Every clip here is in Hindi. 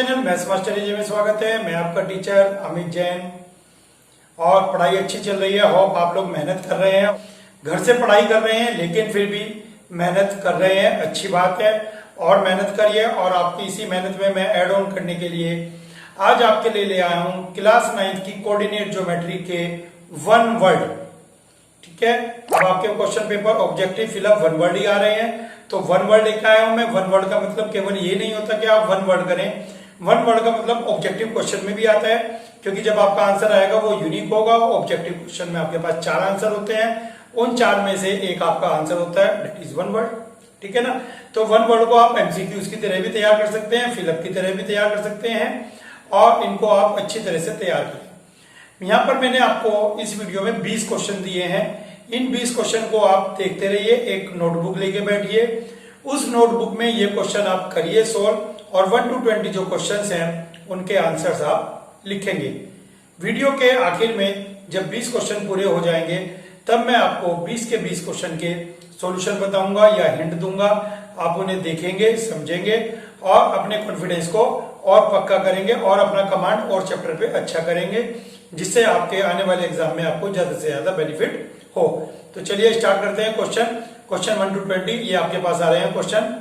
चैनल मैथ्स मास्टर जी में स्वागत है। मैं आपका टीचर अमित जैन। और पढ़ाई अच्छी चल रही है। होप आप लोग मेहनत कर रहे हैं, घर से पढ़ाई कर रहे हैं, लेकिन फिर भी मेहनत कर रहे हैं, अच्छी बात है। और मेहनत करिए। और आपकी इसी मेहनत में मैं ऐड ऑन करने के लिए आज आपके लिए ले आया हूं क्लास 9th की कोऑर्डिनेट ज्योमेट्री के वन वर्ड। ठीक है, अब आपके question paper objective fill up one word ही आ रहे हैं, तो वन वर्ड लेकर आया हूं मैं। वन वर्ड का मतलब केवल ये नहीं होता कि आप वन वर्ड करें, वन वर्ड का मतलब ऑब्जेक्टिव क्वेश्चन में भी आता है, क्योंकि जब आपका आंसर आएगा वो यूनिक होगा। ऑब्जेक्टिव क्वेश्चन में आपके पास 4 आंसर होते हैं, उन 4 में से एक आपका आंसर होता है, दैट इज वन वर्ड। ठीक है ना, तो वन वर्ड को आप एमसीक्यूज की तरह भी तैयार कर सकते हैं, फिलअप की तरह भी तैयार कर सकते हैं, और इनको आप अच्छी तरह से तैयार करें। यहां पर मैंने आपको इस वीडियो में 20 क्वेश्चन दिए हैं। इन 20 क्वेश्चन को आप देखते रहिए, एक नोटबुक लेके बैठिए, उस नोटबुक में ये क्वेश्चन आप करिए सोल्व, और 1 to 20 जो क्वेश्चंस हैं उनके आंसर्स आप लिखेंगे। वीडियो के आखिर में जब 20 क्वेश्चन पूरे हो जाएंगे तब मैं आपको 20 के 20 क्वेश्चन के सॉल्यूशन बताऊंगा या हिंट दूंगा। आप उन्हें देखेंगे, समझेंगे और अपने कॉन्फिडेंस को और पक्का करेंगे और अपना कमांड और चैप्टर पे अच्छा करेंगे, जिससे आपके आने वाले एग्जाम में आपको ज्यादा से ज्यादा बेनिफिट हो। तो चलिए स्टार्ट करते हैं। क्वेश्चन 1 to 20 ये आपके पास आ रहे हैं क्वेश्चन।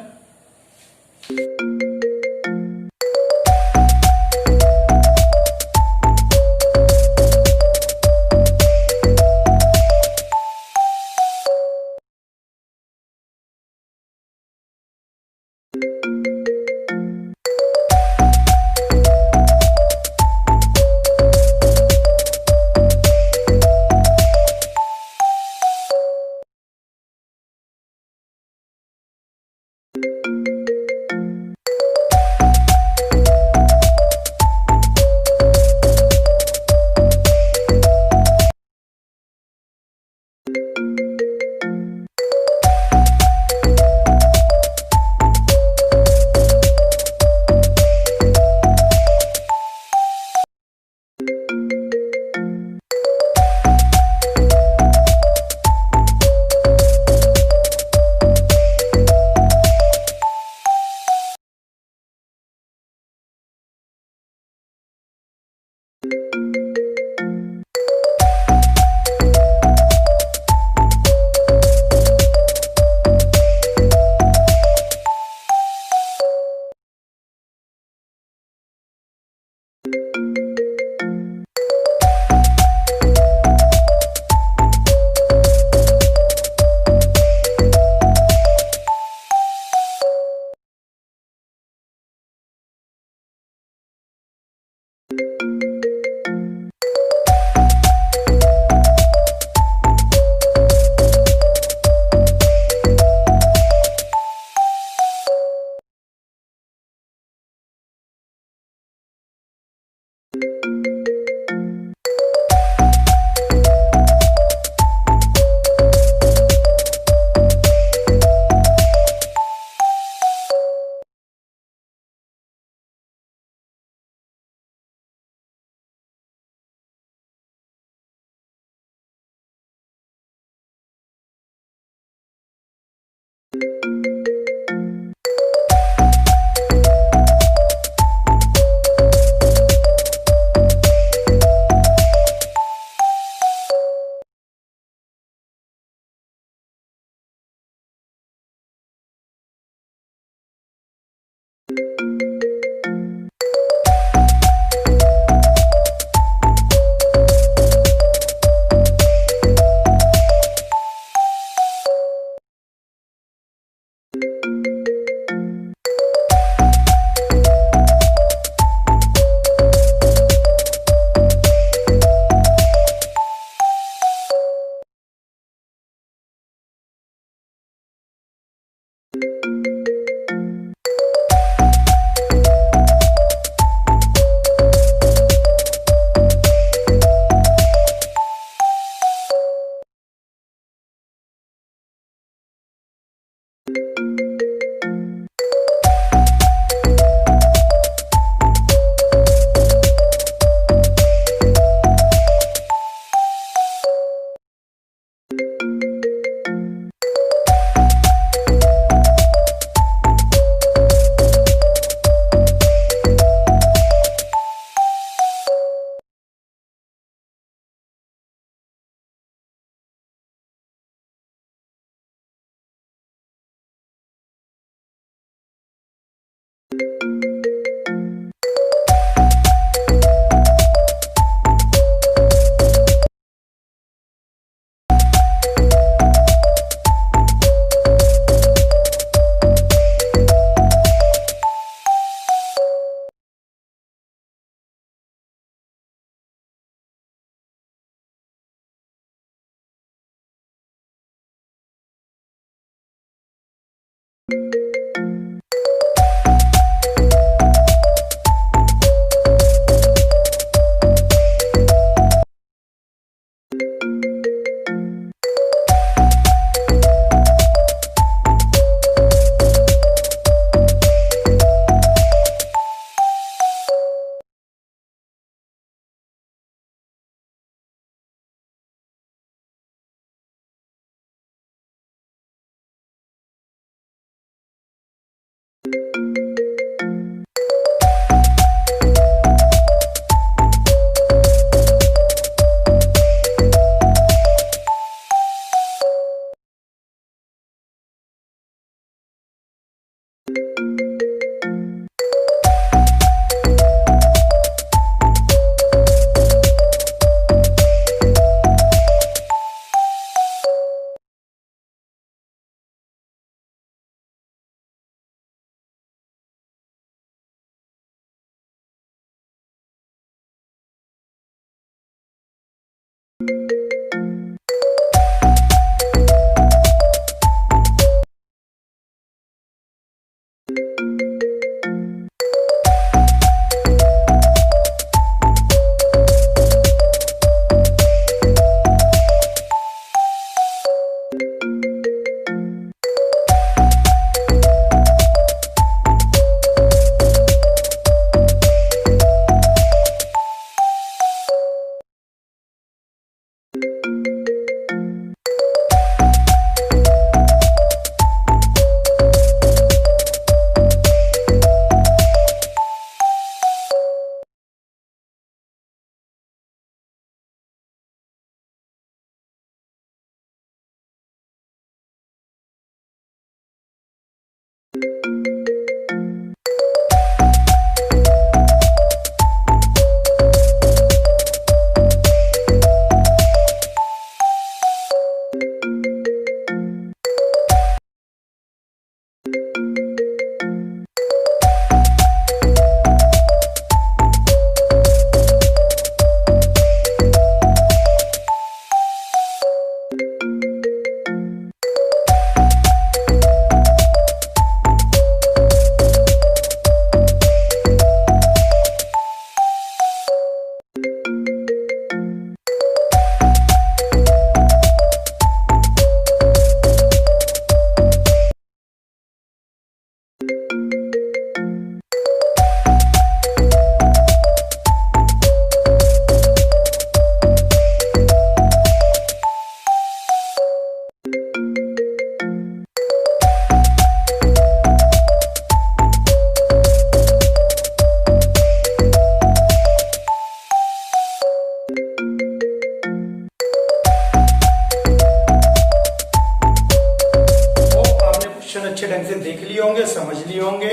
अच्छे ढंग से देख लिए होंगे, समझ लिए होंगे,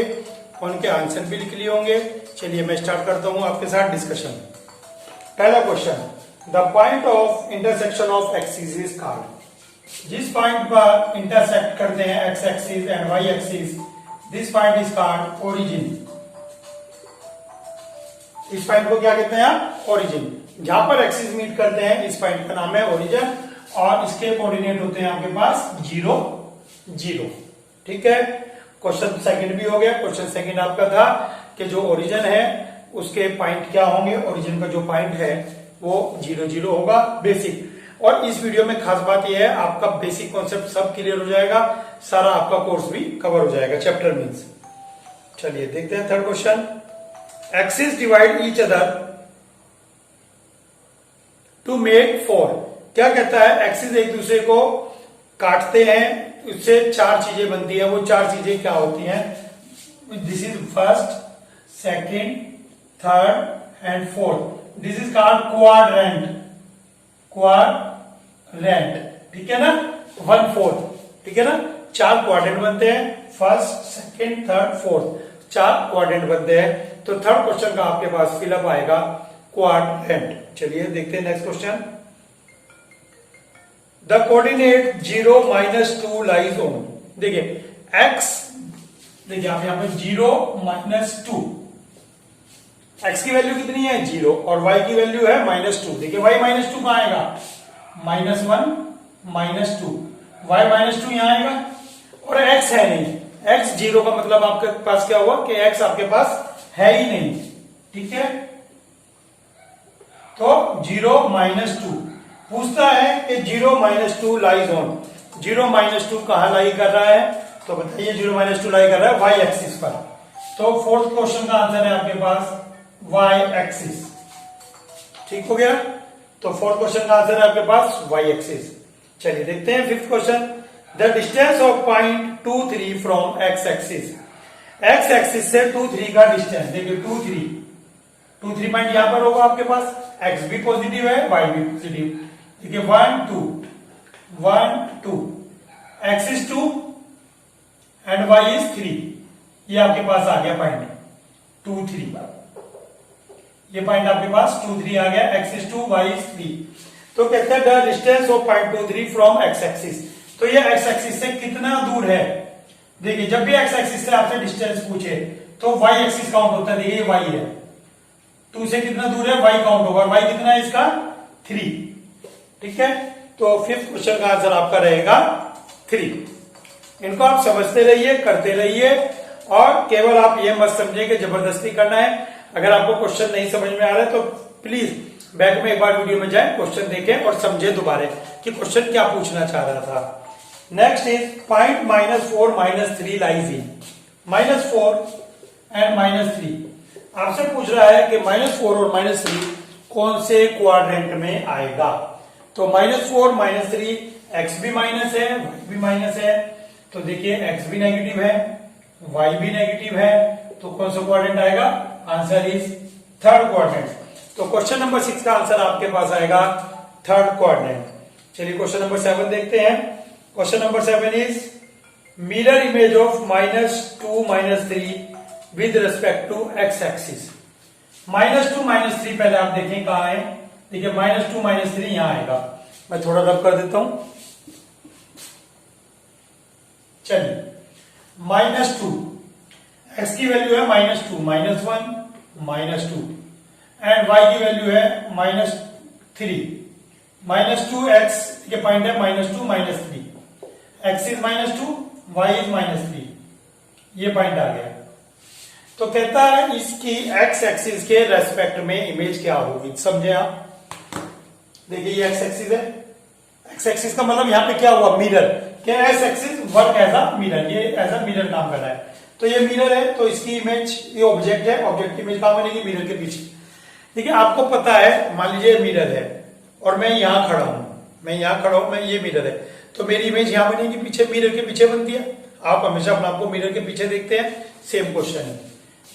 उनके आंसर भी लिख लिए होंगे। चलिए मैं स्टार्ट करता हूं आपके साथ डिस्कशन। पहला question, the point of intersection of axis is called. जिस पॉइंट पर इंटरसेक्ट करते हैं X axis and Y axis, this point is called origin. इस पॉइंट को क्या कहते हैं आप? ओरिजिन। जहां पर एक्सिस मीट करते हैं इस पॉइंट का नाम है ओरिजिन, और इसके कोऑर्डिनेट होते हैं आपके पास 0 0। ठीक है, क्वेश्चन सेकंड भी हो गया। क्वेश्चन सेकंड आपका था कि जो ओरिजिन है उसके पॉइंट क्या होंगे। ओरिजिन का जो पॉइंट है वो 0 0 होगा, बेसिक। और इस वीडियो में खास बात यह है, आपका बेसिक कॉन्सेप्ट सब क्लियर हो जाएगा, सारा आपका कोर्स भी कवर हो जाएगा, चैप्टर मीन्स। चलिए देखते हैं third question. Axis divide each other to make 4। क्या कहता है? एक्सिस एक दूसरे को काटते हैं, उससे 4 चीजें बनती है। वो 4 चीजें क्या होती हैं? This is first, second, third and fourth. This is called quadrant. Quadrant, ठीक है ना? 1/4, ठीक है ना? 4 क्वाड्रेंट बनते हैं, first, second, third, fourth, 4 quadrant बनते हैं। तो थर्ड क्वेश्चन का आपके पास फिलअप आएगा क्वाड्रेंट। चलिए देखते हैं next question. The coordinate 0 -2 lies on. देखिए x, देखिए आप यहां पर 0 -2, x की वैल्यू कितनी है? 0, और y की वैल्यू है -2। देखिए y -2 कहां आएगा? -1 -2, y -2 यहां आएगा, और x है नहीं, x 0 का मतलब आपके पास क्या हुआ कि x आपके पास है ही नहीं, ठीक है। तो 0 -2 पूछता है कि 0 -2 लाइज ऑन, 0 -2 कहां लाई कर रहा है, तो बताइए 0 -2 लाई कर रहा है y एक्सिस पर। तो फोर्थ क्वेश्चन का आंसर है आपके पास y एक्सिस, ठीक हो गया। तो फोर्थ क्वेश्चन का आंसर है आपके पास y एक्सिस। चलिए देखते हैं fifth question. The distance of point 2 3 from x axis, x axis से 2 3 का डिस्टेंस देखिए 2 3 पॉइंट यहां पर होगा आपके पास, x भी पॉजिटिव है y भी पॉजिटिव, देखिए 1 2 x is 2 and y is 3, ये आपके पास आ गया पॉइंट 2 3, ये पॉइंट आपके पास 2 3 आ गया, x is 2 y is 3। तो कहते हैं the distance of point 2 3 from x axis, तो ये x एक्सिस से कितना दूर है। देखिए जब भी x एक्सिस से आपसे डिस्टेंस पूछे तो y एक्सिस काउंट होता है, देखिए y है, 2 से कितना दूर है y काउंट होगा, और y कितना है इसका 3, ठीक है। तो फिफ्थ क्वेश्चन का आंसर आपका रहेगा 3। इनको आप समझते रहिए, करते रहिए, और केवल आप ये मत समझिए कि जबरदस्ती करना है। अगर आपको क्वेश्चन नहीं समझ में आ रहा है तो प्लीज बैक में एक बार वीडियो में जाएं, क्वेश्चन देखें और समझे दोबारा कि क्वेश्चन क्या पूछना चाह रहा था। Next is point -4 -3 lies in, -4 and -3 आपसे पूछ रहा है कि -4 और -3 कौन से क्वाड्रेंट में आएगा। तो -4 -3 x भी माइनस है y भी माइनस है, तो देखिए x भी नेगेटिव है y भी नेगेटिव है, तो कौन सा क्वाड्रेंट आएगा, आंसर इज थर्ड क्वाड्रेंट। तो क्वेश्चन नंबर 6 का आंसर आपके पास आएगा थर्ड क्वाड्रेंट। चलिए क्वेश्चन नंबर 7 देखते हैं। Question number 7 is mirror image of -2 -3 with respect to x axis. -2 -3 पहले आप देखें कहां है, देखिए -2 -3 यहां आएगा, मैं थोड़ा रब कर देता हूं। चलिए -2 x की वैल्यू है -2 -1 -2 एंड y की वैल्यू है -3 -2x के पॉइंट है -2 -3, x इज -2 y इज -3, ये पॉइंट आ गया। तो कहता है इसकी x एक्सिस के रेस्पेक्ट में इमेज क्या होगी, समझे आप। देखिए ये x एक्सिस है, x एक्सिस का मतलब यहां पे क्या हुआ, मिरर, क्या x axis work as a mirror, ये एज अ मिरर काम कर रहा है। तो ये मिरर है, तो इसकी इमेज, ये ऑब्जेक्ट है, ऑब्जेक्ट की इमेज कहां बनेगी, मिरर के पीछे। देखिए आपको पता है, मान लीजिए मिरर है और मैं यहां खड़ा हूं, मैं ये मिरर है, तो मेरी इमेज यहां बनेगी पीछे, मिरर के पीछे बनती है। आप हमेशा अपने आप को मिरर के पीछे देखते हैं, सेम क्वेश्चन है।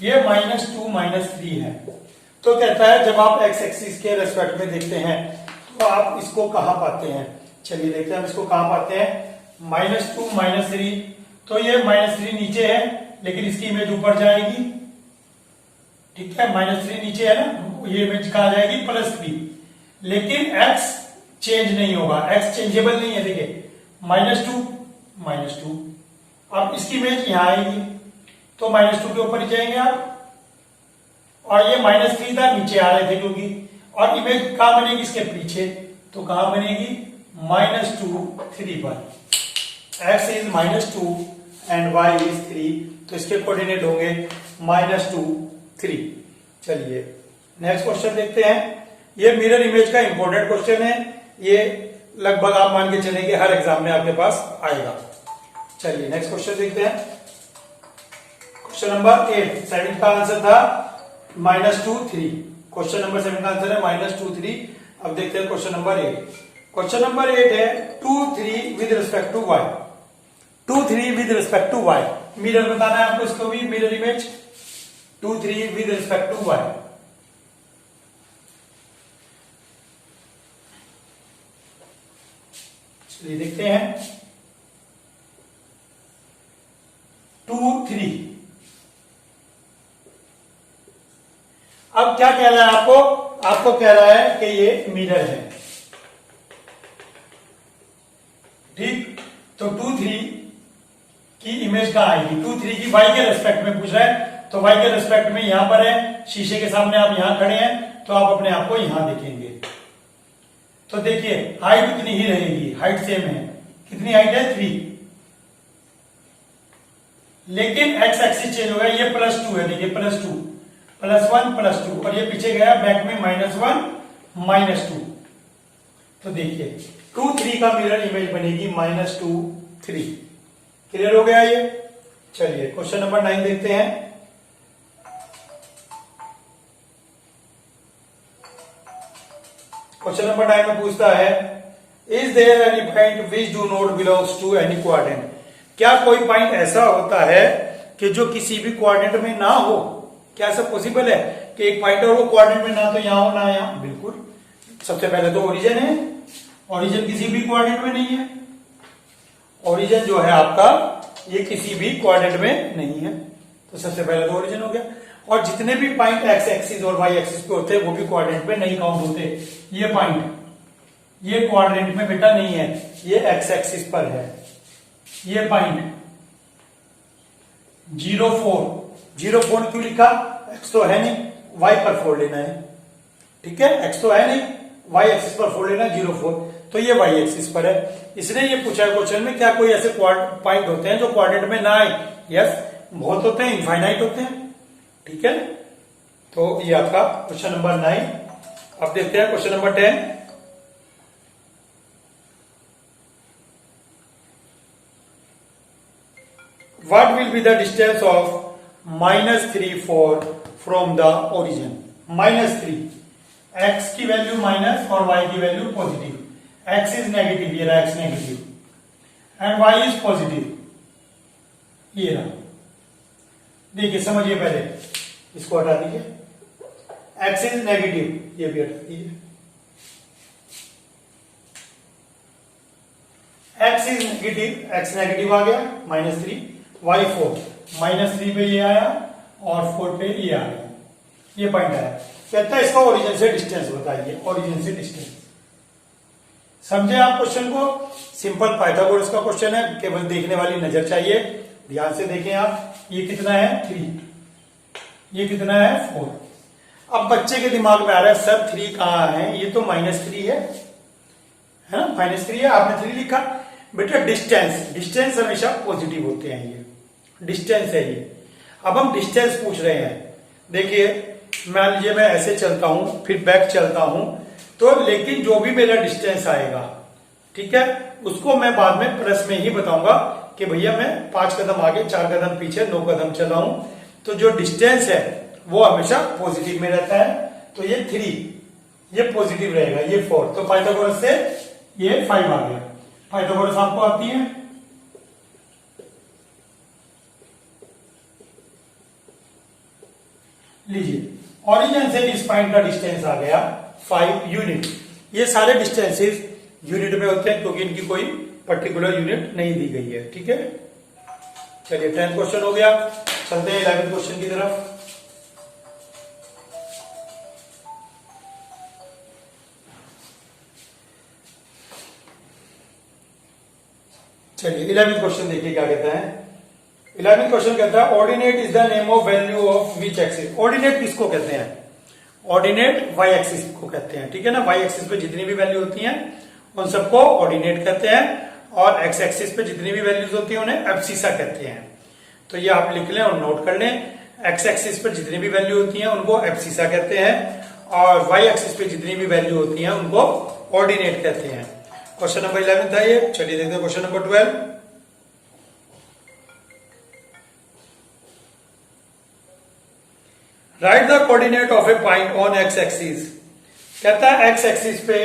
ये -2 -3 है, तो कहता है जब आप x एक्सिस के रेस्पेक्ट में देखते हैं तो आप इसको कहां पाते हैं। चलिए देखते हैं हम इसको कहां पाते हैं। -2 -3, तो ये -3 नीचे है लेकिन इसकी इमेज ऊपर जाएगी, ठीक है, -3 नीचे है ना, ये इमेज कहा जाएगी +3, लेकिन x चेंज नहीं होगा, x चेंजेबल नहीं है। देखिए -2 अब इसकी इमेज यहां आएगी, तो -2 के ऊपर ही जाएंगे आप, और ये -3 था, नीचे आ रहे थे क्योंकि, और इमेज कहां बनेगी, इसके पीछे, तो कहां बनेगी, -2 3 पर। x is -2 and y is 3, तो इसके कोऑर्डिनेट होंगे -2 3। चलिए नेक्स्ट क्वेश्चन देखते हैं। ये मिरर इमेज का इंपॉर्टेंट क्वेश्चन है, ये लगभग आप मान के चलेंगे हर एग्जाम में आपके पास आएगा। चलिए नेक्स्ट क्वेश्चन देखते हैं। क्वेश्चन नंबर 8, 7 का आंसर था -2 3। क्वेश्चन नंबर 7 का आंसर है -2 3। अब देखते हैं क्वेश्चन नंबर 8। क्वेश्चन नंबर 8 है 2 3 with respect to y, 2 3 with respect to y, mirror बताना है आपको, इसको भी mirror image 2 3 with respect to y। चलिए देखते हैं 2 3। अब क्या कह रहा है आपको कह रहा है कि ये मिरर है, ठीक। तो 2 3 की इमेज कहां आएगी, 2 3 की y के रेस्पेक्ट में पूछ रहा है, तो y के रेस्पेक्ट में यहां पर है, शीशे के सामने आप यहां खड़े हैं, तो आप अपने आप को यहां देखेंगे। तो देखिए हाइट उतनी ही रहेगी, हाइट सेम है, कितनी हाइट है 3, लेकिन एक्स एक्सिस चेंज हो गया, ये +2 है, देखिए +2 +1 +2 और ये पीछे गया बैक में -1 -2। तो देखिए 2 3 का मिरर इमेज बनेगी -2 3। क्लियर हो गया ये। चलिए क्वेश्चन नंबर 9 देखते हैं। क्वेश्चन नंबर 9 में पूछता है is there any point which do not belongs to any quadrant. क्या कोई पॉइंट ऐसा होता है कि जो किसी भी क्वाड्रेंट में ना हो? क्या ऐसा पॉसिबल है कि एक पॉइंट और वो क्वाड्रेंट में ना तो यहां हो ना यहां? बिल्कुल। सबसे पहले तो ओरिजिन है, ओरिजिन किसी भी क्वाड्रेंट में नहीं है। ओरिजिन जो है आपका ये किसी भी क्वाड्रेंट में नहीं है, तो सबसे पहले तो ओरिजिन हो गया। और जितने भी पॉइंट एक्स एक्सिस और वाई एक्सिस पे होते हैं वो भी क्वाड्रेंट में नहीं काउंट होते। ये पॉइंट ये क्वाड्रेंट में बेटा नहीं है, ये एक्स एक्सिस पर है। ये पॉइंट 0 4 क्यों लिखा? एक्स तो है नहीं, वाई पर 4 लेना है, ठीक है। एक्स तो है नहीं, वाई एक्सिस पर 4 लेना, 0 4 तो ये वाई एक्सिस पर है। इसने ये पूछा है क्वेश्चन में क्या कोई ऐसे पॉइंट होते हैं जो क्वाड्रेंट में ना आए? यस, बहुत होते हैं, इनफाइनाइट होते हैं, ठीक है। तो ये आपका क्वेश्चन नंबर 9। अब देखते हैं question number 10। What will be the distance of -3 4 from the origin? -3, x की वैल्यू माइनस और y की value positive. x is negative, ये रहा x negative and y is positive, ये रहा। देखिए समझिए, पहले इसको हटा दीजिए, x इज नेगेटिव, ये भी हटा दीजिए। x is negative, x negative आ गया, -3, y 4, -3 पे ये आया और 4 पे ये आ गया, ये पॉइंट आया। कहता है इसका ओरिजिन से डिस्टेंस बताइए, ओरिजिन से डिस्टेंस। समझे आप क्वेश्चन को? सिंपल पाइथागोरस का क्वेश्चन है, केवल देखने वाली नजर चाहिए। ध्यान से देखें आप, ये कितना है 3, ये कितना है 4। अब बच्चे के दिमाग में आ रहा है सर 3 कहां है? ये तो -3 है ना, -3 है, आपने 3 लिखा। बेटा डिस्टेंस हमेशा पॉजिटिव होते हैं, ये डिस्टेंस है ये। अब हम डिस्टेंस पूछ रहे हैं। देखिए मान लीजिए मैं ऐसे चलता हूं फिर बैक चलता हूं, तो लेकिन जो भी मेरा डिस्टेंस आएगा, ठीक है, उसको मैं बाद में प्लस में ही बताऊंगा कि भैया मैं 5 कदम आगे 4 कदम पीछे 9 कदम चला हूं, तो जो डिस्टेंस है वो हमेशा पॉजिटिव में रहता है। तो ये 3 ये पॉजिटिव रहेगा, ये 4, तो पाइथागोरस से ये 5 आ गया। पाइथागोरस आपको आती है? लीजिए, ओरिजिन से इस पॉइंट का डिस्टेंस आ गया 5 यूनिट। ये सारे डिस्टेंसेस यूनिट में होते हैं क्योंकि इनकी कोई पर्टिकुलर यूनिट नहीं दी गई है, ठीक है। चलिए 10th क्वेश्चन हो गया, चलते हैं 11th क्वेश्चन की तरफ। चलिए 11th क्वेश्चन देखिए क्या कहता है। 11th क्वेश्चन कहता है ordinate is the name of value of which axis. Ordinate किसको कहते हैं? ऑर्डिनेट वाई एक्सिस को कहते हैं, ठीक है ना। वाई एक्सिस पे जितनी भी वैल्यू होती हैं उन सबको ऑर्डिनेट कहते हैं, और एक्स एक्सिस पे जितनी भी वैल्यूज होती है उन्हें एब्सिसा कहते हैं। तो ये आप लिख लें और नोट कर लें, एक्स एक्सिस पर जितनी भी वैल्यू होती है उनको एब्सिसा कहते हैं, और वाई एक्सिस पे जितनी भी वैल्यू होती है उनको ऑर्डिनेट कहते हैं। क्वेश्चन नंबर 11 था ये। चलिए देखते हैं question number 12। Write the coordinate of a point on X axis. कहता है एक्स एक्सिस पे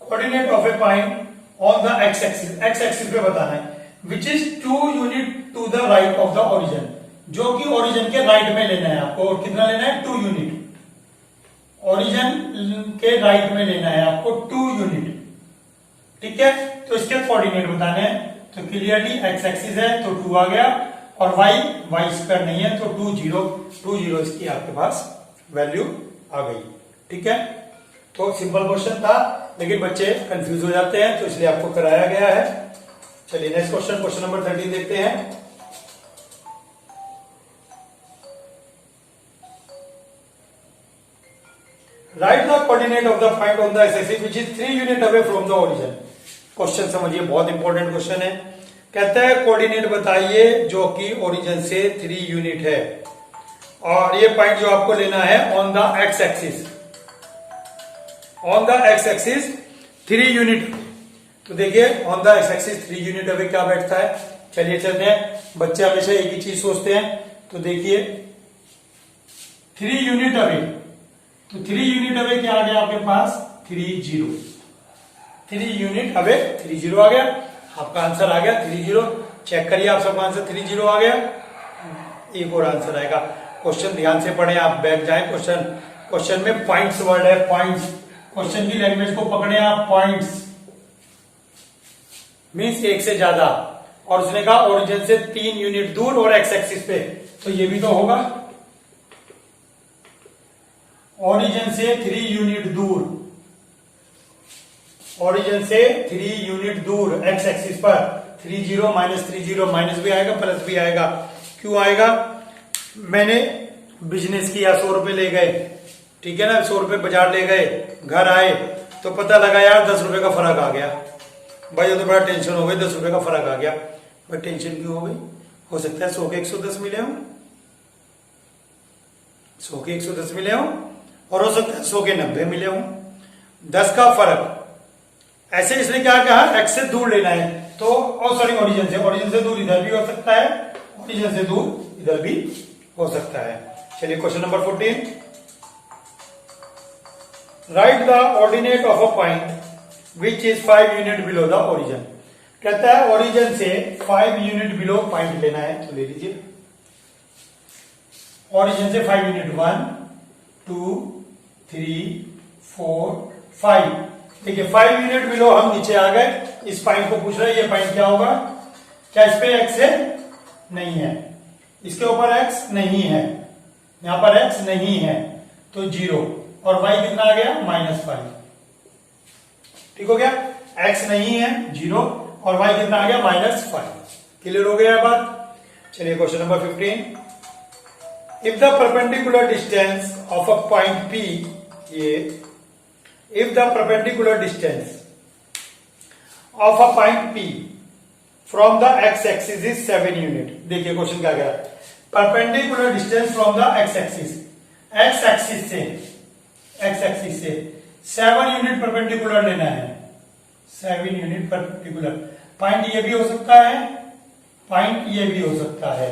coordinate of a point on the X axis, X axis पे बताना है, which is 2 unit to the right of the origin, जो कि ओरिजिन के राइट में लेना है आपको। और कितना लेना है? 2 यूनिट। ओरिजिन के राइट में लेना है आपको 2 यूनिट, ठीक है। तो इसके कोऑर्डिनेट बताने हैं, तो क्लियरली एक्स एक्सिस है तो 2 आ गया, और वाई स्क्वायर नहीं है तो 2 0 इसकी आपके पास वैल्यू आ गई, ठीक है। तो सिंपल क्वेश्चन था, लेकिन बच्चे कंफ्यूज हो जाते हैं तो इसलिए आपको कराया गया है। चलिए नेक्स्ट क्वेश्चन, क्वेश्चन नंबर 13 देखते हैं। Right the coordinate of the point on the X axis which is 3 unit away from the origin. Question समझिए, बहुत इंपॉर्टेंट क्वेश्चन है। कहता है कोऑर्डिनेट बताइए जो कि ओरिजिन से 3 यूनिट है, और ये पॉइंट जो आपको लेना है on the X axis, on the X axis 3 unit. तो देखिए on the X axis 3 unit away क्या बैठता है। चलिए चलते हैं, बच्चे हमेशा एक ही चीज सोचते हैं। तो देखिए 3 यूनिट अवे, तो 3 यूनिट अवे क्या आ गया आपके पास 30, 3 यूनिट अवे 30 आ गया, आपका आंसर आ गया 30। चेक करिए आप सबका आंसर 30 आ गया। एक और आंसर आएगा। क्वेश्चन ध्यान से पढ़े, आप बैठ जाए। क्वेश्चन में पॉइंट्स वर्ड है, पॉइंट्स। क्वेश्चन की लैंग्वेज को पकड़े आप, पॉइंट्स मीन्स एक से ज्यादा, और उसने कहा ओरिजिन से 3 यूनिट दूर और एक्स एक्सिस पे, तो ये भी तो होगा ओरिजिन से 3 यूनिट दूर, ओरिजिन से 3 यूनिट दूर एक्स एक्सिस पर। 30 माइनस 30 माइनस भी आएगा प्लस भी आएगा। क्यों आएगा? मैंने बिजनेस किया, 100 रुपए ले गए, ठीक है ना, 100 रुपए बाजार ले गए, घर आए तो पता लगा यार 10 रुपए का फर्क आ गया। भाई तो बड़ा टेंशन हो गई, 10 रुपए का फर्क आ गया। भाई टेंशन क्यों हो गई? हो सकता है 100 के 110 मिले हो, 100 के 110 मिले हो, और हो सकता है 100 के 90 मिले हो। 10 का फर्क। ऐसे इसने क्या कहा, एक्स से दूर लेना है, तो सॉरी ओरिजिन से दूर इधर भी हो सकता है, ओरिजिन से दूर इधर भी हो सकता है। चलिए question number 14, right the ordinate of a point which is 5 unit below the origin. कहता है ओरिजिन से 5 यूनिट बिलो पॉइंट लेना है, तो ले लीजिए ओरिजिन से 5 यूनिट, 1 2 3 4 5। देखिए 5 यूनिट बिलो हम नीचे आ गए। इस पॉइंट को पूछ रहा है, ये पॉइंट क्या होगा? क्या इस पे एक्स है? नहीं है। इसके ऊपर एक्स नहीं है, यहां पर एक्स नहीं है, तो 0, और y कितना आ गया -5। ठीक हो गया, x नहीं है 0, और y कितना आ गया -5। क्लियर हो गया बात। चलिए question number 15, if the perpendicular distance of a point P, ये if the perpendicular distance of a point P from the x axis is 7 unit. देखिए क्वेश्चन क्या कह रहा है, perpendicular distance from the x axis, x axis से 7 यूनिट परपेंडिकुलर लेना है, 7 यूनिट परपेंडिकुलर। पॉइंट ये भी हो सकता है, पॉइंट ये भी हो सकता है,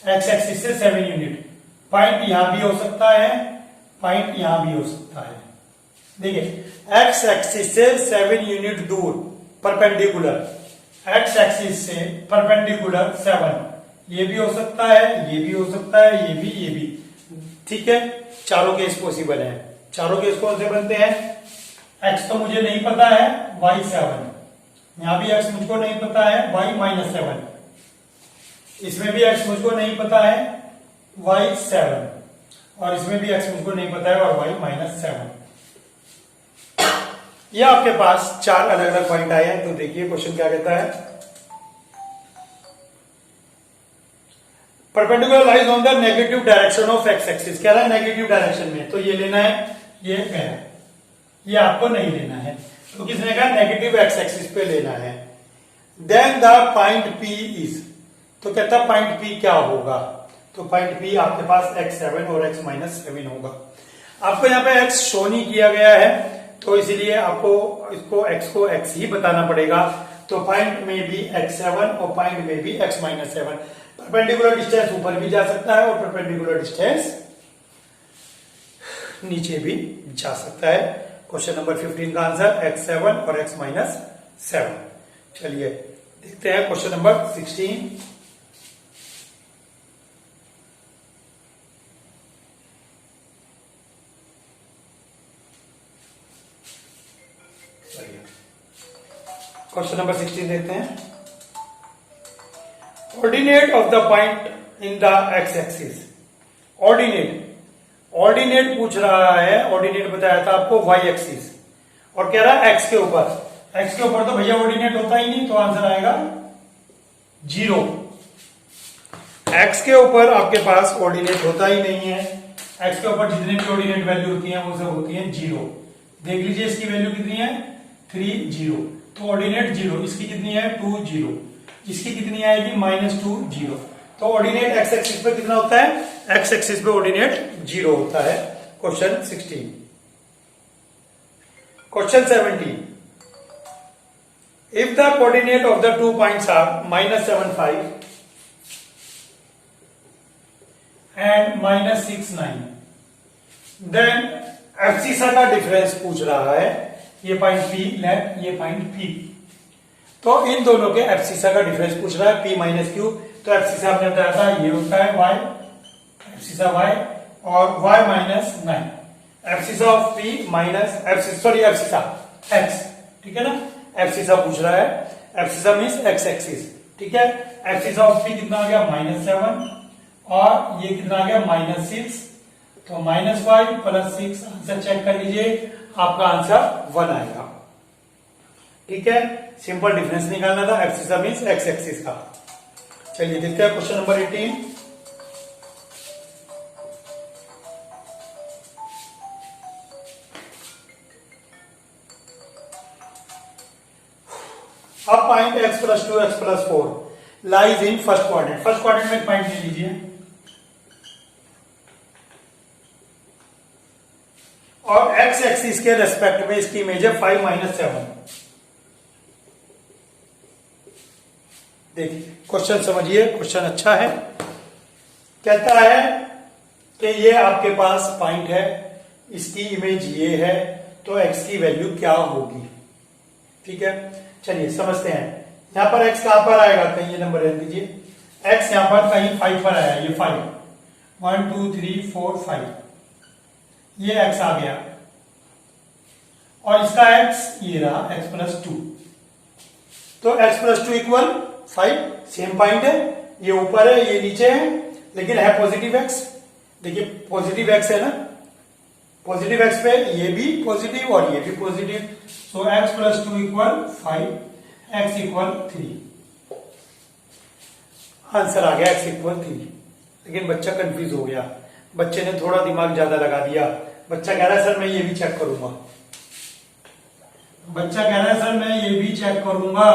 एक्स एक्सिस से 7 यूनिट। पॉइंट यहां भी हो सकता है, पॉइंट यहां भी हो सकता है। देखिए एक्स एक्सिस से 7 यूनिट दूर परपेंडिकुलर, एक्स एक्सिस से परपेंडिकुलर 7, ये भी हो सकता है, ये भी हो सकता है, ये भी। ठीक है, चारों केस पॉसिबल है। चारों केस कौन से बनते हैं? x तो मुझे नहीं पता है, y 7, यहां भी x मुझको नहीं पता है, y -7, इसमें भी x मुझको नहीं पता है, y 7, और इसमें भी x मुझको नहीं पता है, और y -7। ये आपके पास 4 अलग अलग पॉइंट आए हैं। तो देखिए क्वेश्चन क्या कहता है, perpendicular lies on the negative direction of x axis. कह रहा है नेगेटिव डायरेक्शन में, तो ये लेना है, ये है, ये आपको नहीं लेना है, तो किसने कहा नेगेटिव एक्स एक्सिस पे लेना है। Then the point P is, तो कहता पॉइंट P क्या होगा? तो पॉइंट P आपके पास x7 और x -7 होगा। आपको यहाँ पे x शो नहीं किया गया है, तो इसीलिए आपको इसको x को x ही बताना पड़ेगा। तो पॉइंट में भी x7 और पॉइंट में भी x -7। परपेंडिकुलर डिस्टेंस ऊपर भी जा सकता है और परपेंडिकुलर डिस्टेंस नीचे भी जा सकता है। क्वेश्चन नंबर 15 का आंसर x7 और x -7। चलिए देखते हैं क्वेश्चन नंबर 16। क्वेश्चन नंबर 16 देखते हैं, ordinate of the point in the X axis. Ordinate पूछ रहा है, ऑर्डिनेट बताया था आपको वाई एक्सिस, और कह रहा है एक्स के ऊपर। एक्स के ऊपर तो भैया ऑर्डिनेट होता ही नहीं, तो आंसर आएगा 0। एक्स के ऊपर आपके पास ऑर्डिनेट होता ही नहीं है, एक्स के ऊपर जितनी भी ऑर्डिनेट वैल्यू होती है वो सब होती है 0। देख लीजिए इसकी वैल्यू कितनी है 3 0, तो ऑर्डिनेट 0, इसकी कितनी है 2 0, इसकी कितनी आएगी -2 0। तो ऑर्डिनेट एक्स एक्सिस पे कितना होता है, एक्स एक्सिस पे ऑर्डिनेट 0 होता है। Question 16। Question 17, if the coordinate of the 2 points are -75 and -69, then abscissa का डिफरेंस पूछ रहा है। ये पॉइंट P लेफ्ट, ये पॉइंट P, तो इन दोनों के एब्सिसा का डिफरेंस पूछ रहा है P माइनस Q। तो एब्सिसा आपने बताया था ये होता है y, एब्सिसा y और y minus 9, abscissa of P minus abscissa x, ठीक है ना। एब्सिसा पूछ रहा है, एब्सिसा मीन्स एक्स एक्सिस, ठीक है। एब्सिसा ऑफ P कितना आ गया -7 और ये कितना आ गया -6, तो -5 + 6, आंसर चेक कर लीजिए, आपका आंसर 1 आएगा, ठीक है। सिंपल डिफरेंस निकालना था, एब्सिसा मीन्स एक्स एक्सिस का। चलिए देखते हैं क्वेश्चन नंबर 18। अब point x + 2 x + 4 lies in first quadrant. First quadrant में एक पॉइंट ले लीजिए और x एक्सिस के रेस्पेक्ट में इसकी इमेज है 5 - 7। देखिए क्वेश्चन समझिए, क्वेश्चन अच्छा है। कहता है कि ये आपके पास पॉइंट है, इसकी इमेज ये है, तो x की वैल्यू क्या होगी, ठीक है। चलिए समझते हैं। यहां पर x कहां पर आएगा, कहीं ये नंबर रख दीजिए। x यहां पर कहीं 5 पर आया, ये 5, 1 2 3 4 5, ये x आ गया और इसका x ये रहा x + 2, तो x + 2 = 5। सेम पॉइंट है, ये ऊपर है ये नीचे है, लेकिन है पॉजिटिव x। देखिए पॉजिटिव x है ना, पॉजिटिव x पे ये भी पॉजिटिव और ये भी पॉजिटिव, सो x + 2 = 5, x = 3। आंसर आ गया x = 3। लेकिन बच्चा कंफ्यूज हो गया, बच्चे ने थोड़ा दिमाग ज्यादा लगा दिया। बच्चा कह रहा है सर मैं ये भी चेक करूंगा, बच्चा कह रहा है सर मैं ये भी चेक करूंगा,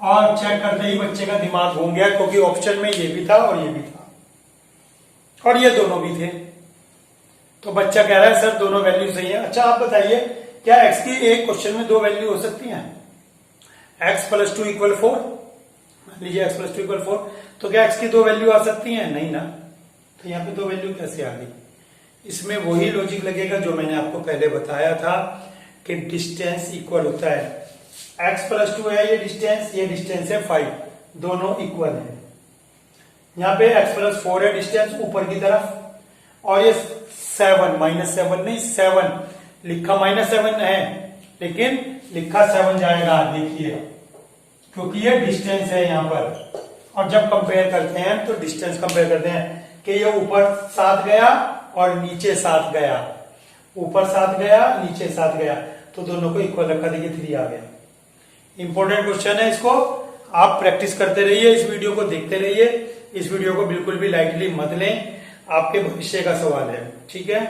और चेक करते ही बच्चे का दिमाग घूम गया, क्योंकि ऑप्शन में ये भी था और ये भी था और ये दोनों भी थे। तो बच्चा कह रहा है सर दोनों वैल्यू सही है। अच्छा आप बताइए, क्या x की एक क्वेश्चन में 2 वैल्यू हो सकती हैं? x + 2 = 4, मान लीजिए x + 2 = 4, तो क्या x की 2 वैल्यू आ सकती हैं? नहीं ना। तो यहाँ पे 2 वैल्यू कैसे आ गई? इसमें वही लॉजिक लगेगा जो मैंने आपको पहले बताया था कि डिस्टेंस इक्वल होता है। x + 2 है ये डिस्टेंस है 5, दोनों इक्वल है। यहाँ पे x + 4 है डिस्टेंस ऊपर की तरफ, और ये 7 -7 नहीं 7 लिखा -7 है, लेकिन लिखा 7 जाएगा, देखिए क्योंकि ये डिस्टेंस है यहाँ पर। और जब कंपेयर करते हैं तो डिस्टेंस कंपेयर करते हैं कि ये ऊपर 7 गया और नीचे 7 गया, ऊपर 7 गया नीचे 7 गया, तो दोनों को इक्वल रखा, देखिए 3 आ गया। इंपॉर्टेंट क्वेश्चन है, इसको आप प्रैक्टिस करते रहिए, इस वीडियो को देखते रहिए, इस वीडियो को बिल्कुल भी लाइटली मत लें, आपके भविष्य का सवाल है, ठीक है।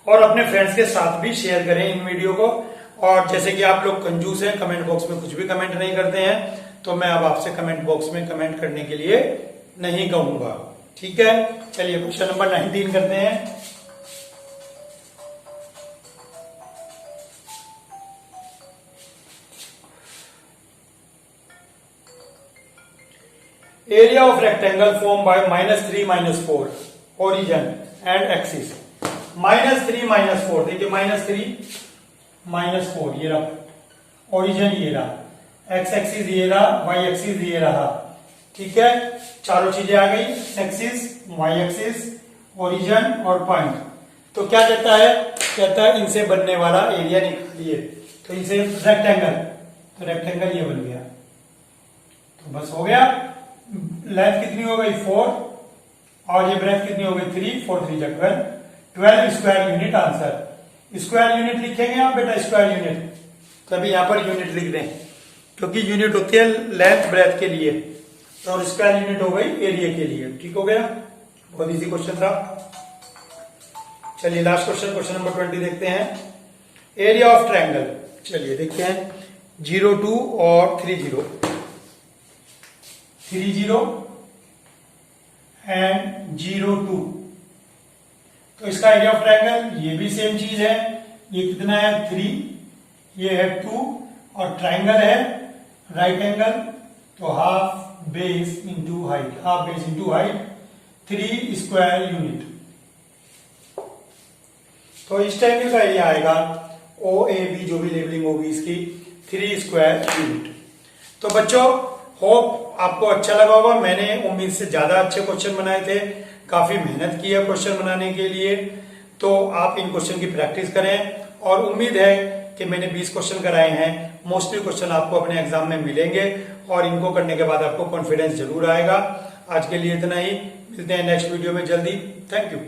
और अपने फ्रेंड्स के साथ भी शेयर करें इन वीडियो को। और जैसे कि आप लोग कंजूस हैं, कमेंट बॉक्स में कुछ भी कमेंट नहीं करते हैं, तो मैं अब आपसे कमेंट बॉक्स में कमेंट करने के लिए नहीं कहूंगा, ठीक है। चलिए क्वेश्चन नंबर 19 करते हैं। Area of rectangle form by -3 - 4 origin and axis. -3 - 4, देखिए -3 - 4 ये रहा, ओरिजिन ये रहा, एक्स एक्सिस ये रहा, वाई एक्सिस ये रहा, ठीक है। चारों चीजें आ गई, एक्सिस, वाई एक्सिस, ओरिजिन और पॉइंट। तो क्या कहता है, कहता है इनसे बनने वाला एरिया निकालिए। तो इनसे रेक्टेंगल, तो रेक्टेंगल ये बन गया, तो बस हो गया। लेंथ कितनी हो गई 4 और ये ब्रेथ कितनी हो गई 3, 4 3 12, 12 square unit answer. Square unit लिखेंगे आप बेटा, स्क्वायर यूनिट, तो अभी यहां पर यूनिट लिख दें, क्योंकि यूनिट होती है लेंथ ब्रेथ के लिए, और स्क्वायर यूनिट हो गई एरिया के लिए, ठीक हो गया। बहुत इजी क्वेश्चन था। चलिए लास्ट क्वेश्चन, क्वेश्चन नंबर 20 देखते हैं। एरिया ऑफ ट्रायंगल, चलिए देखते हैं 02 और 30 एंड 02। तो इसका एरिया ऑफ ट्रायंगल ये भी सेम चीज है। ये कितना है 3, ये है 2 और ट्रायंगल है राइट एंगल, तो half base into height, half base into height 3 square unit. तो इस ट्रायंगल का एरिया आएगा OAB, जो भी लेबलिंग होगी इसकी, 3 स्क्वायर यूनिट। तो बच्चों होप आपको अच्छा लगा होगा। मैंने उम्मीद से ज्यादा अच्छे क्वेश्चन बनाए थे, काफी मेहनत की है क्वेश्चन बनाने के लिए। तो आप इन क्वेश्चन की प्रैक्टिस करें और उम्मीद है कि मैंने 20 क्वेश्चन कराए हैं, मोस्टली क्वेश्चन आपको अपने एग्जाम में मिलेंगे और इनको करने के बाद आपको कॉन्फिडेंस जरूर आएगा। आज के लिए इतना ही, मिलते हैं नेक्स्ट वीडियो में जल्दी। Thank you.